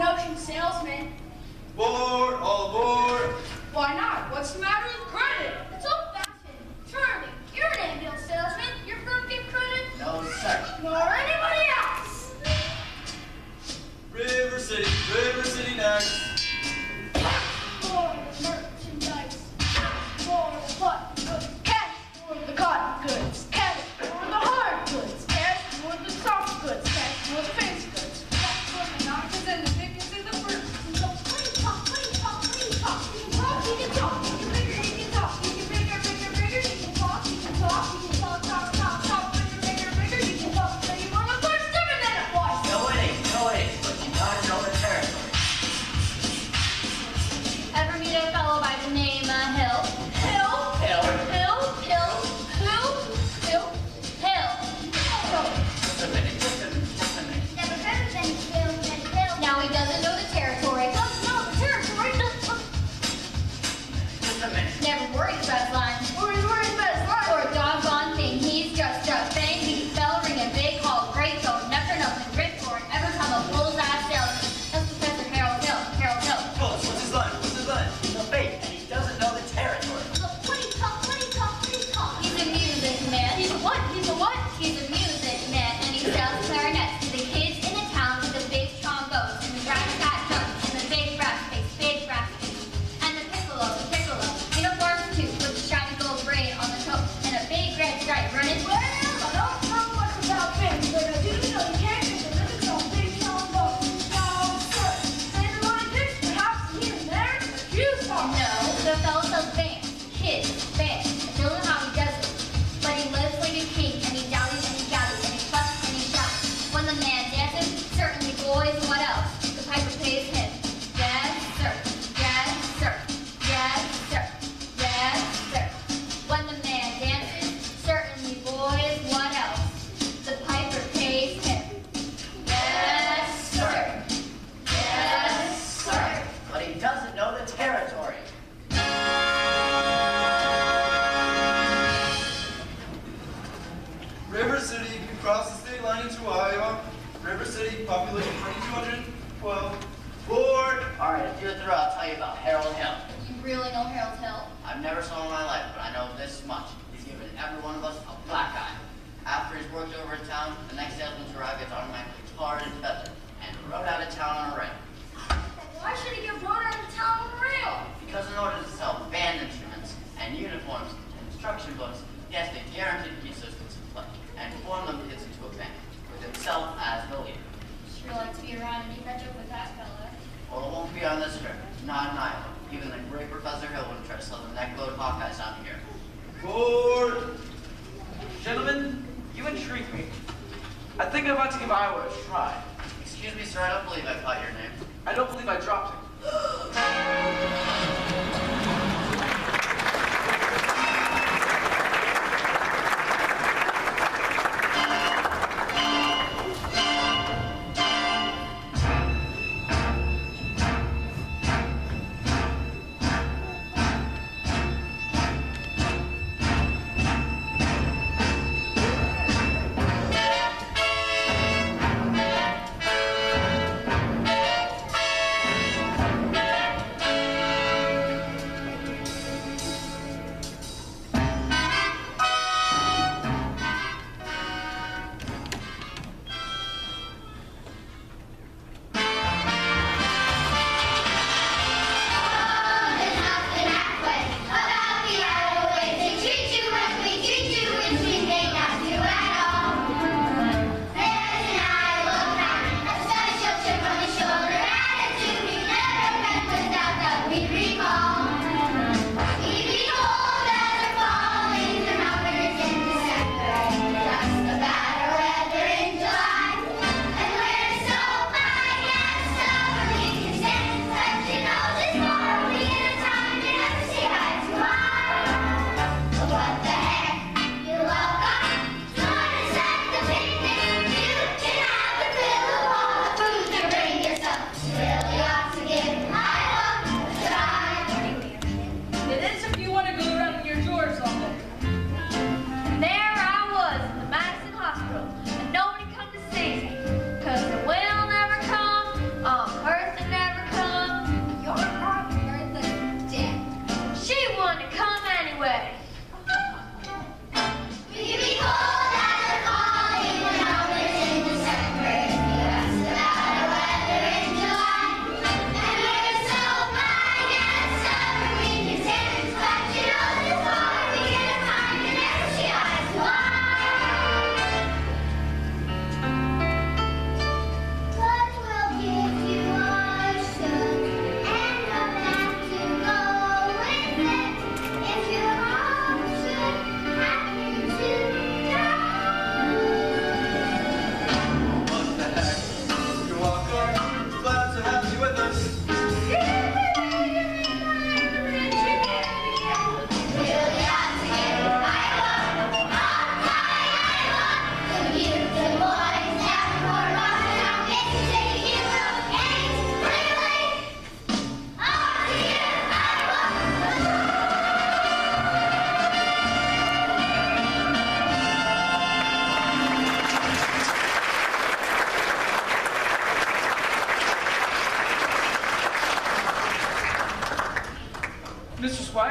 an ocean salesman. Board, all aboard. Why not? What's the matter with credit? It's old-fashioned. Charlie, you're an ambulance salesman. Your firm give credit? No, sir. Nor anybody else. River City next. For the merchandise. For the button goods. Cash for the cotton goods. Cash for the hard goods. Cash for the soft goods. Cash for the fancy goods. Cash for the knockers and the pickers and the birds. And so please talk, please talk, please talk. You can talk, you can talk. You can bigger, you can talk. You can bigger, bigger, bigger. You can talk, you can talk. You can talk, talk, talk, talk. Bigger, bigger, bigger. You can talk so you want to push different than it was. No, it ain't. But you gotta know the territory. Ever meet a fellow by the name Hill? Hill. Hill. Just a minute. Never heard of any Hill. Now he doesn't know the territory. Doesn't know the territory. Just a minute. Never worried about his line. Or he's worried about his life. Or a doggone thing. He's just a bang, beat, bell ringing, big hall, great zone, never nothing, rip roaring, every time a bull's ass salesman. That's Professor Harold Hill. Close, what's his line? He's a bait, and he doesn't know the territory. Look, please talk, please talk, please talk. He's a music man. He's a what? He's a what? He's a music man, and he sells clarinets to the kids in the town with the big trombones, and the brass hat drums, and the big brass case, and the piccolo, uniforms too, with the shiny gold braid on the coat, and a big red stripe running. Well, I don't know much about things, but I do know you can't get the lyrics on big trombone. No, sir. And the line picks, perhaps here and there, a few songs. No, the fellow sells bands, kids, bands. I don't know how he does it, but he lives like a king, and he dallies and he gallies, and he fuss and he shouts. When the man dances, certainly boys, what else? The piper pays him. Yes, sir. Yes, sir. Yes, sir. Yes, sir. When the man dances, certainly boys, what else? The piper pays him. Yes, sir. Yes, sir. But he doesn't know the territory. River City, we cross the state line into Iowa. River City, population 2,212. Board. All right, if you're through, I'll tell you about Harold Hill. You really know Harold Hill? I've never saw him in my life, but I know this much. He's given every one of us a black eye. After he's worked over in town, the next salesman to arrive gets automatically tarred and feathered and rode out of town on a rail. Why should he get run out of town on the rail? Because in order to sell band instruments and uniforms and instruction books, he has to guarantee to keep those kids in play and form them kids into a band, with himself as the leader. Sure like to be around and you catch up with that fella. Well, it won't be on this trip, not in Iowa. Even the great Professor Hill wouldn't try to sell the neck-load Hawkeyes out here. Board. Gentlemen, you intrigue me. I think I'm about to give Iowa a try. Excuse me, sir, I don't believe I caught your name. I don't believe I dropped it.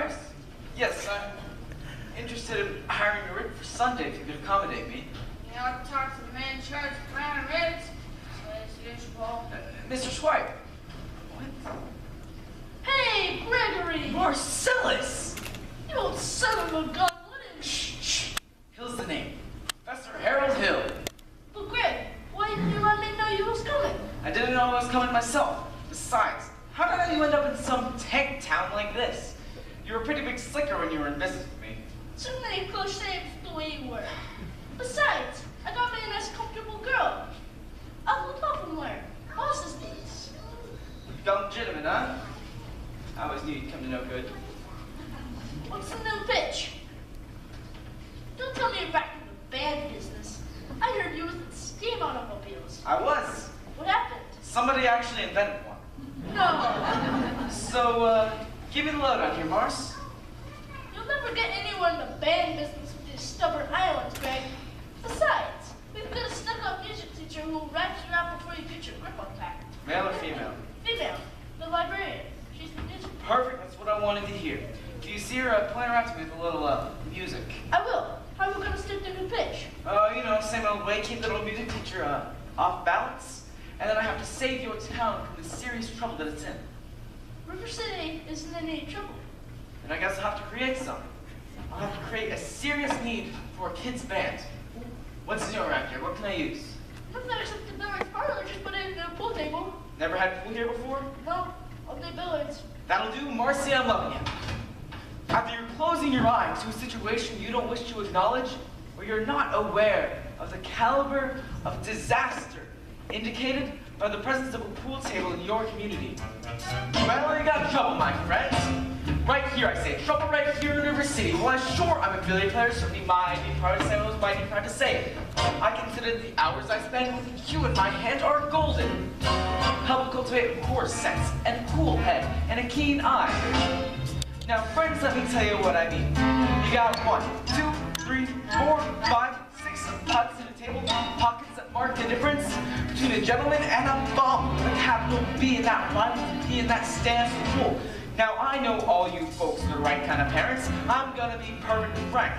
Myers? Yes, I'm interested in hiring a rig for Sunday if you could accommodate me. You ought to talk to the man in charge of Brown and Reds. As usual. Mr. Swipe. What? Hey, Gregory! Marcellus! You old son of a gun, what is... Shh. Hill's the name. Professor Harold Hill. But Greg, why didn't you let me know you was coming? I didn't know I was coming myself. Besides, how did you end up in some tank town like this? You were a pretty big slicker when you were in business with me. Too many cliches the way you were. Besides, I got me a nice comfortable girl. I will talk from where? Boss's days. Young gentleman, huh? I always knew you'd come to no good. What's the new pitch? Don't tell me you're back in the bad business. I heard you was in steam automobiles. I was. What happened? Somebody actually invented one. No. So, give me the lowdown here, Mars. You'll never get anywhere in the band business with these stubborn islands, Greg. Besides, we've got a stuck-up music teacher who raps you out before you get your grip on tack. Male or female? Female. The librarian. She's the music. Perfect, that's what I wanted to hear. Do you see her playing around to me with a little, music? I will. How are we going to stick to the pitch? You know, same old way, keep the little music teacher, off balance. And then I have to save your town from the serious trouble that it's in. River City isn't in any trouble. And I guess I'll have to create some. I'll have to create a serious need for a kid's band. What's in your rack here? What can I use? Nothing except the billiards parlor. Just put it in a pool table. Never had pool here before? No, all day billiards. That'll do, Marcy, I'm loving you. Either you're closing your eyes to a situation you don't wish to acknowledge, or you're not aware of the caliber of disaster indicated by the presence of a pool table in your community. Well, you got trouble, my friends. Right here, I say. Trouble right here in River City. Well, sure, I'm a billiard player, certainly might be proud to say I was mighty proud to say it. I consider the hours I spend with a cue in my hand are golden. Help cultivate a core sense, and a cool head, and a keen eye. Now, friends, let me tell you what I mean. You got 1, 2, 3, 4, 5, 6 pots at a table, pockets that mark the difference between a gentleman and a bum, with a capital B in that rhyme with a P and that stands for pool. Now, I know all you folks are the right kind of parents. I'm gonna be perfectly frank.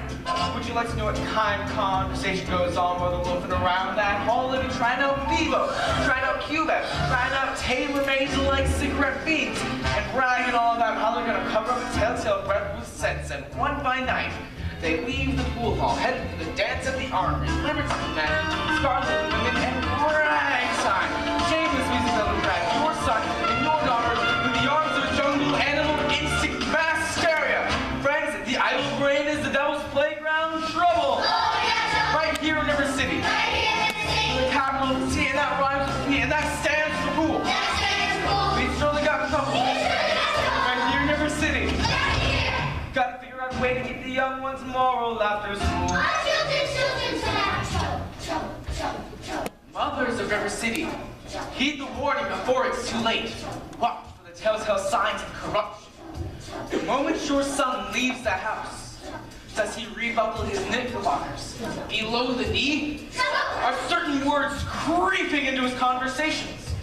Would you like to know what kind of conversation goes on while they're loafing around that hall and trying out Vivo, trying out Cuba, trying out tailor-made like cigarette fiends, and bragging all about how they're gonna cover up a telltale breath with sense, and one by night, they leave the pool hall, headed for the dance at the armory, libertine men, scarlet women, and ragtime. Shameless music that will drag your son and your daughter with the arms of a jungle animal instinct mass hysteria. Friends, the idle brain is the devil's playground trouble. Right here in River City. The capital of T, and that rhymes with P, and that stands for pool. We surely got trouble. Right here in River City. Gotta figure out a way to keep the young ones moral after school. Mothers of River City, heed the warning before it's too late. Watch for the telltale signs of corruption. The moment your son leaves the house, does he rebuckle his knickerbockers below the knee? Are certain words creeping into his conversations?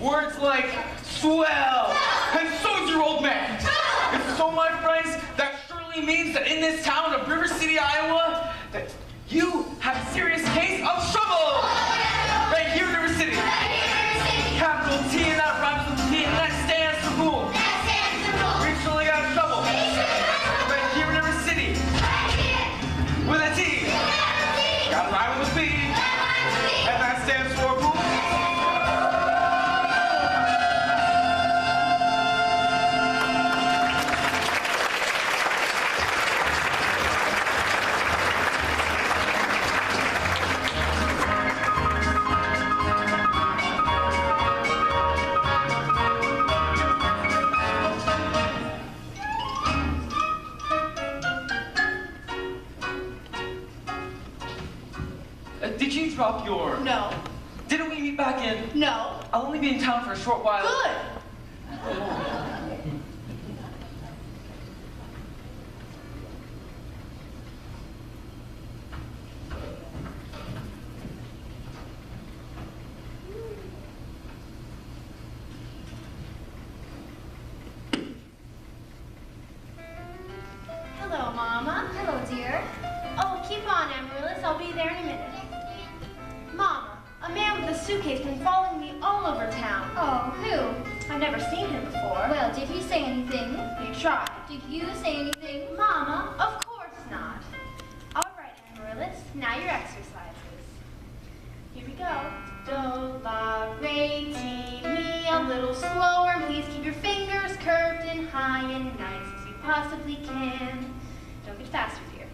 Words like swell and so's your old man. If so, my friends, that surely means that in this town of River City, Iowa, that you have a serious case of trouble. Right here in River City. Capital T and that rhymes with T and that stands for pool. We surely got trouble. Right here in River City. With a T. Got to rhyme with B. And that stands for pool. Did you drop your... No. Didn't we meet back in... No. I'll only be in town for a short while. Good. I've never seen him before. Well, did he say anything? He tried. Did you say anything? Mama, of course not. All right, Amaryllis, now your exercises. Here we go. Do, la, re, ti, mi, a little slower. And please keep your fingers curved and high and nice as you possibly can. Don't get faster, dear.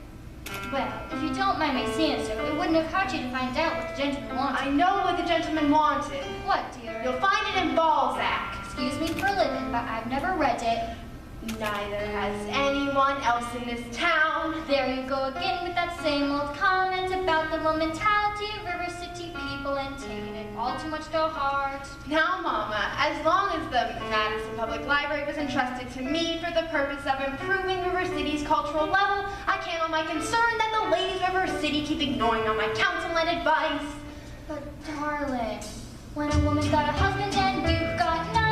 Well, if you don't mind my saying so, it wouldn't have hurt you to find out what the gentleman wanted. I know what the gentleman wanted. What, dear? You'll find it in Balzac. Excuse me for a living, but I've never read it. Neither has anyone else in this town. There you go again with that same old comment about the low mentality of River City people and taking it all too much to heart. Now, Mama, as long as the Madison Public Library was entrusted to me for the purpose of improving River City's cultural level, I can't on my concern that the ladies of River City keep ignoring all my counsel and advice. But darling, when a woman's got a husband and you've got none,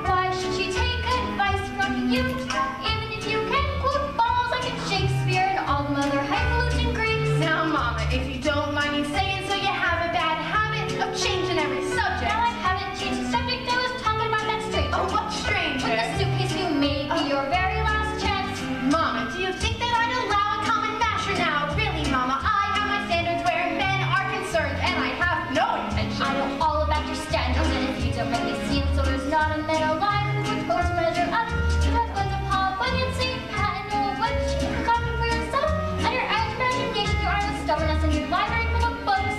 why should she take advice from you? Even if you can quote balls like in Shakespeare and all the other highfalutin Greeks. Now, Mama, if you don't mind me saying so, you have a bad habit of changing every subject. Now I haven't changed the subject. I was talking about that stranger. Oh, what stranger? With the suitcase you may be your very last chance. Mama, do you think that I'd allow a common masher now? Really, Mama, I have my standards where men are concerned, and I have no intention. I know all about your standards, and if you don't make me seem so there's not a man alive who would go to measure up to that one's a Paul Bunyan, St. Pat, and Noah Webster. You can copy for yourself, and your average imagination, you are the stubbornness in your library full of books.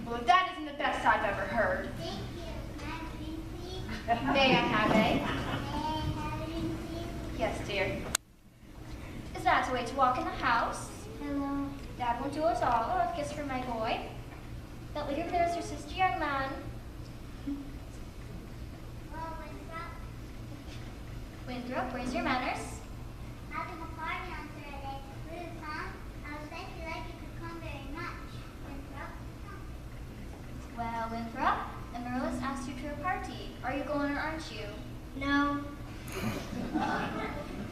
Well, that isn't the best I've ever heard. Thank you. Can I have a drink, please? May I have a? May I have a drink, please? Yes, dear. Is that the way to walk in the house? Hello. Dad won't do us all. I'll have a kiss for my boy. That lady over there is your sister, young man. Well, Winthrop, Winthrop, where's your manners? having a party on Saturday. Ruth, huh? I was especially like you could come very much. Winthrop, come. Well, Winthrop, Amaryllis asked you to a party. Are you going or aren't you? No.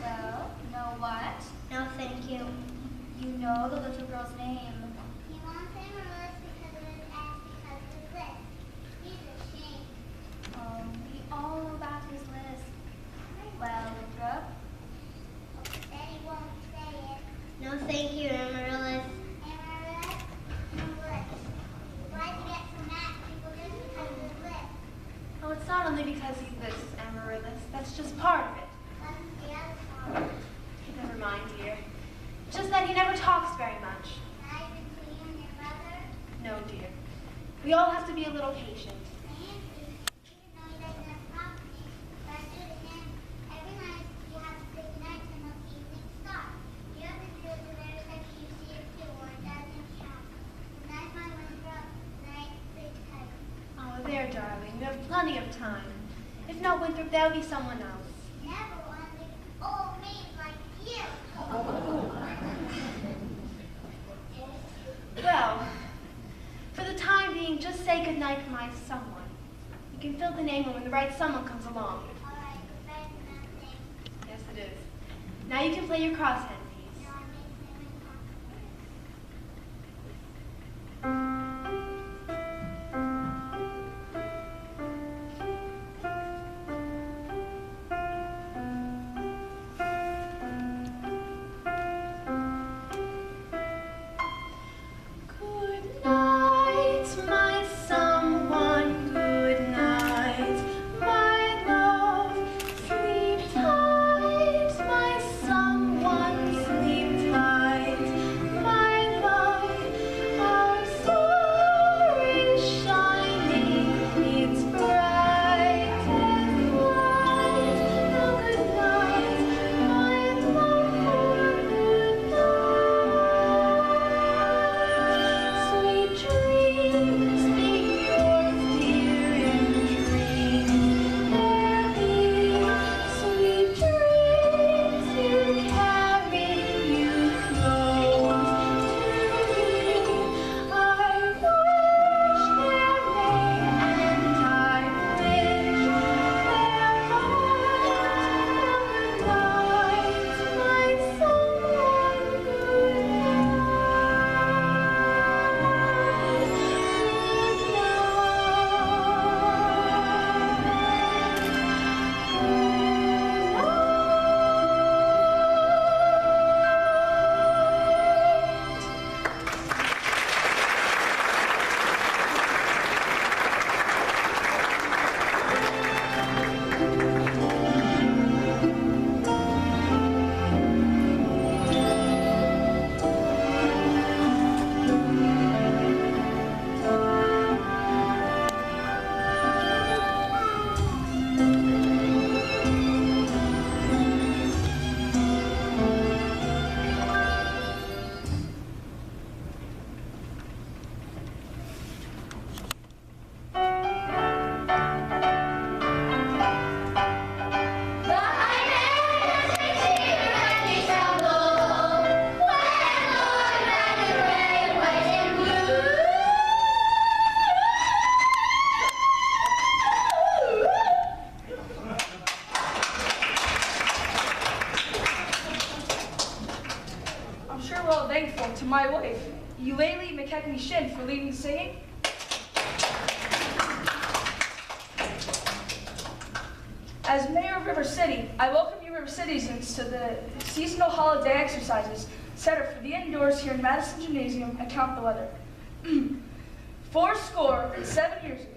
Well, know what? No, thank you. You know the little girl's name. He won't say Marillus because of his ex because of his list. He's ashamed. We all know about his list. Well, Winthrop, Daddy won't say it. No, thank you, Amaryllis. Amaryllis? Amaryllis. Why'd you get so mad at people just because of his list? Oh, it's not only because he lists Amaryllis. That's just part of it. What's the other part? Never mind, dear. Just that he never talks very much. Not even to you and your brother? No, dear. We all have to be a little patient. Nancy, even though he doesn't have property, but I do to him, every night you have to say goodnight to him when the evening starts. You have to do it the very second you see it too, or it doesn't count. Goodnight, my Winthrop. Night, big tight. Oh, there, darling. We have plenty of time. If not Winthrop, there'll be someone else. Never wanted old maids like you. Well, for the time being, just say goodnight, my someone. You can fill the name when the right someone comes along. All right, goodbye to nothing. Yes, it is. Now you can play your crosshand piece. No, I made him and Good night, my someone. Good night, my love. Sleep tight, my someone. my wife, Eulalie McKechnie Shin, for leading the singing. As Mayor of River City, I welcome you River citizens to the seasonal holiday exercises set up for the indoors here in Madison Gymnasium and Count the Weather. 7 years ago.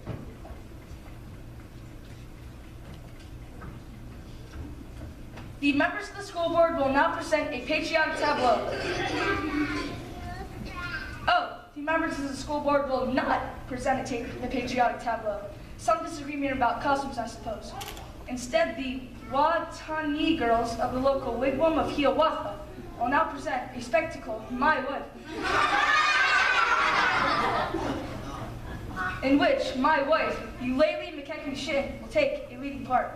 The members of the school board will now present a patriotic tableau. Oh, the members of the school board will not present the patriotic tableau. Some disagreement about costumes, I suppose. Instead, the Watani girls of the local wigwam of Hiawatha will now present a spectacle, My Wife, in which my wife, Eulalie McKechnie Shin, will take a leading part.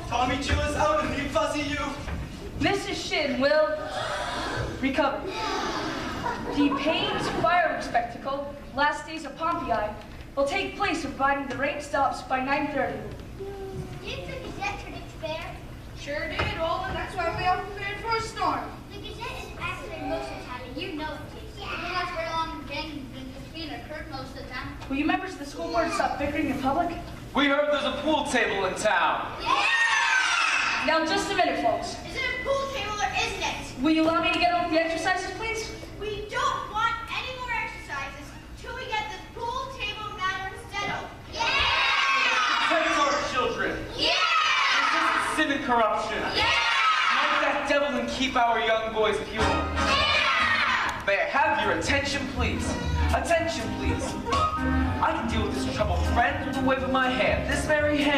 Tommy Julius out and leave Fuzzy you. Mrs. Shin will recover. The Payne's fireworks spectacle, Last Days of Pompeii, will take place providing the rain stops by 9:30. Did the Gazette predict fair? Sure did, Roland. That's why we are prepared for a storm. The Gazette is accurate most of the time, and you know it is. It doesn't last very long and gang between occurred most of the time. Will you members of the school board stop bickering in public? We heard there's a pool table in town. Yeah! Now, just a minute, folks. Is it a pool table or isn't it? Will you allow me to get on with the exercises, please? We don't want any more exercises till we get this pool table matter settled. Yeah! Protect our children. Yeah! Resist sin and corruption. Yeah! Fight that devil and keep our young boys pure. Yeah! May I have your attention, please? Attention, please. I can deal with this troubled friend with a wave of my hand. This very hand.